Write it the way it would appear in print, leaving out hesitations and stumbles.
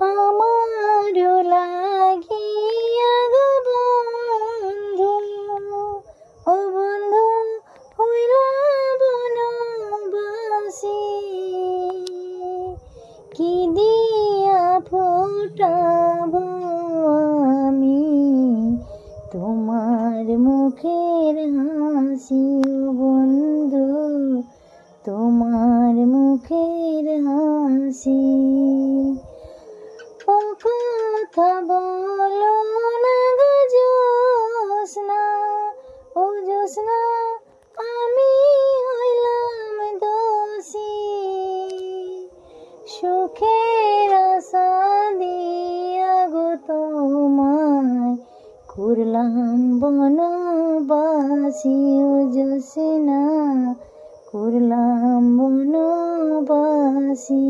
আমারও লাগিয়া গো বন্ধু, ও বন্ধু হইলা বনবাসী। কি দিয়া ফোটাবো আমি তোমার মুখের হাসি, ও বন্ধু তোমার মুখের হাসি। ও কথা বলো না গো জ্যোৎস্না, ও জ্যোৎস্না আমি হইলাম দোষী। সুখের আশা দিয়া গো তোমায় করলাম বনবাসী, ও জ্যোৎস্না করলাম বনবাসী।